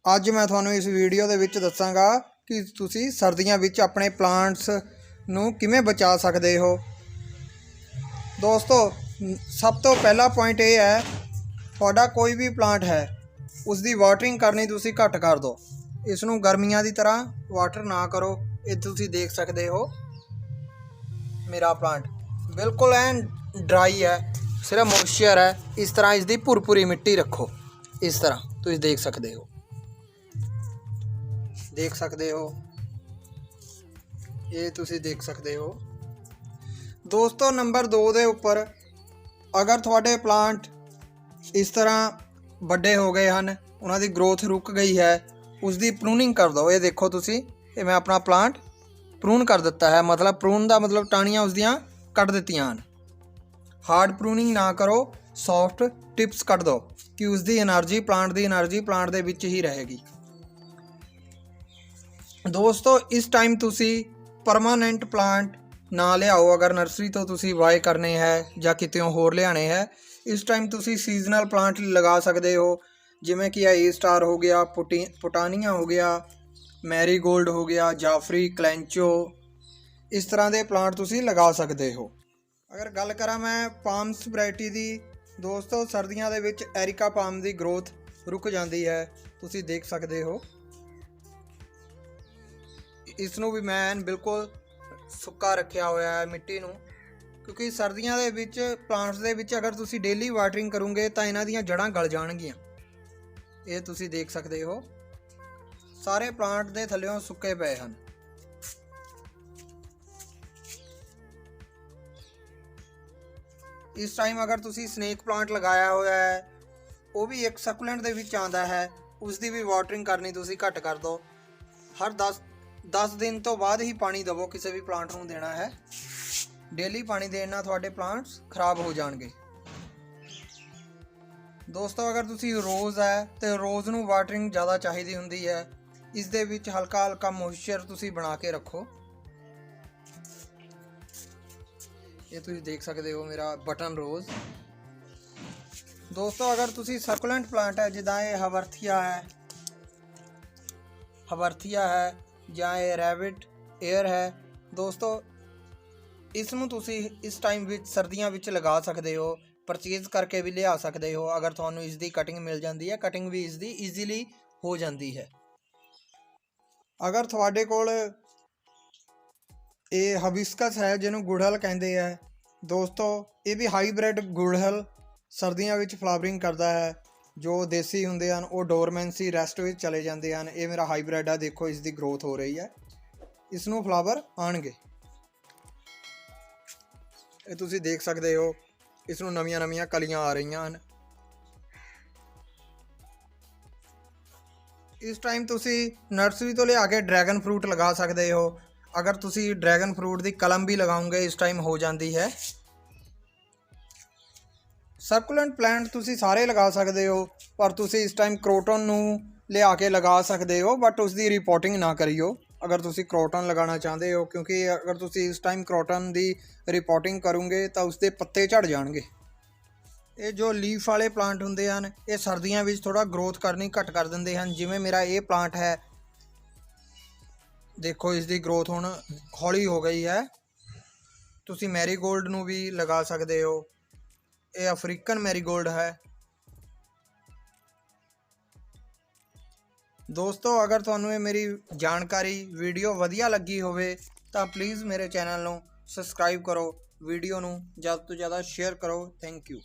ਅੱਜ मैं ਤੁਹਾਨੂੰ इस वीडियो ਦੇ ਵਿੱਚ ਦੱਸਾਂਗਾ कि ਤੁਸੀਂ ਸਰਦੀਆਂ ਵਿੱਚ ਆਪਣੇ ਪਲਾਂਟਸ ਨੂੰ ਕਿਵੇਂ ਬਚਾ ਸਕਦੇ ਹੋ। ਦੋਸਤੋ ਸਭ ਤੋਂ ਪਹਿਲਾ ਪੁਆਇੰਟ ਇਹ ਹੈ, ਤੁਹਾਡਾ ਕੋਈ ਵੀ ਪਲਾਂਟ ਹੈ ਉਸ ਦੀ ਵਾਟਰਿੰਗ ਕਰਨੀ ਤੁਸੀਂ ਘੱਟ ਕਰ ਦਿਓ। ਇਸ ਨੂੰ ਗਰਮੀਆਂ ਦੀ ਤਰ੍ਹਾਂ ਵਾਟਰ ਨਾ ਕਰੋ। ਇਹ ਤੁਸੀਂ ਦੇਖ ਸਕਦੇ ਹੋ मेरा प्लांट बिल्कुल एन ड्राई है, सिर्फ मॉइस्चर है। इस तरह इसकी भुरभुरी मिट्टी रखो, इस तरह तुम देख सकते हो ये तुम देख सकते हो। दोस्तों नंबर 2 के उपर अगर थोड़े प्लांट इस तरह बड़े हो गए हैं, उन्होंने ग्रोथ रुक गई है, उसकी प्रूनिंग कर दो। ये देखो तुसी, ये मैं अपना प्लांट प्रून कर दिता है, मतलब प्रून का मतलब टाणियाँ उसदियाँ कट दित्तियां हैं। हार्ड प्रूनिंग ना करो, सॉफ्ट टिप्स कट दो कि उसकी एनर्जी प्लांट की एनर्जी प्लांट दे विच ही रहेगी। दोस्तों इस टाइम तुसी परमानेंट प्लांट ना लियाओ। अगर नर्सरी तो तुसी बाय करने है या कितों होर लियाने है, इस टाइम तुसी सीजनल प्लांट लगा सकते हो, जिमें कि ए स्टार हो गया, पुटानिया हो गया, मैरीगोल्ड हो गया, जाफरी, क्लैंचो, इस तरह के प्लांट तुसी लगा सकते हो। अगर गल करा मैं पाम्स वैरायटी की, दोस्तों सर्दियों के विच एरिका पाम की ग्रोथ रुक जाती है, तुसी देख सकते हो। इसनों भी मैं बिल्कुल सुक्का रखा होया है मिट्टी नूं, क्योंकि सर्दियों के विच प्लांट्स दे विच अगर तुसी डेली वाटरिंग करोगे तो इन्हां दीयां जड़ां गल जाणगियां। ये तुसी देख सकते हो सारे प्लांट दे थल्लों सुक्के पे हैं। इस टाइम अगर तुसी स्नेक प्लांट लगाया होया है, वो भी एक सकूलेंट दे विच आंदा है, उसकी भी वाटरिंग करनी तुसी घट कर दो। हर 10 दिन तो बाद ही पानी दवो, किसी भी प्लांट नूं देना है। डेली पानी देना थोड़े प्लांट्स खराब हो जाएंगे। दोस्तों अगर तुसी रोज़ है तो रोज़ नूं वाटरिंग ज़्यादा चाहिदी हुंदी है। इस दे विच हल्का हल्का मॉइस्चर तुसी बना के रखो। ये तुसी देख सकते हो मेरा बटन रोज़। दोस्तों अगर तुसी सर्कुलेंट प्लांट है, जिदा ये हवर्थिया है या ये रैबिट एयर है, दोस्तों इसनूं तुसी इस टाइम विच सर्दियों विच लगा सकते हो, परचेज करके भी लिया सकते हो। अगर तुहानूं इसकी कटिंग मिल जाती है, कटिंग भी इसकी ईजीली हो जाती है। अगर थोड़े कोल ये हबिस्कस है, जिन्होंने गुड़हल कहते हैं, दोस्तों ये भी हाईब्रिड गुड़हल सर्दियों में फ्लावरिंग करता है। जो देसी होंगे हैं वो डोरमेंसी रेस्ट में चले जाते हैं। ये मेरा हाईब्रिड है, देखो इसकी ग्रोथ हो रही है, इसनों फ्लावर आएंगे। ये तुसी देख सकते हो, इसनों नवीं नवीं कलियां आ रही हैं। इस टाइम तुसी नर्सरी तो लिया के ड्रैगन फ्रूट लगा सकते हो। अगर तुसी ड्रैगन फ्रूट की कलम भी लगाओगे, इस टाइम हो जाती है। सर्कुलेंट प्लांट तुसी सारे लगा सकते हो, पर तुसी इस टाइम क्रोटन नूं लिया के लगा सकते हो, बट उसकी रिपोर्टिंग ना करियो अगर तुसी क्रोटन लगाना चाहते हो, क्योंकि अगर तुसी इस टाइम क्रोटन की रिपोर्टिंग करोगे तो उसके पत्ते झड़ जाएंगे। ये जो लीफ वाले प्लांट होंगे हैं, ये सर्दियों में थोड़ा ग्रोथ करनी घट कर देंगे हैं। जिमें मेरा ये प्लांट है, देखो इसकी ग्रोथ हुण हौली हो गई है। तुसी मैरीगोल्ड नूं भी लगा सकते हो, ये अफ्रीकन मैरीगोल्ड है। दोस्तों अगर तुहानूं ये मेरी जानकारी वीडियो वधिया लगी होवे तो प्लीज़ मेरे चैनल नूं सबसक्राइब करो, वीडियो नूं ज़्यादा तो ज़्यादा शेयर करो। Thank you.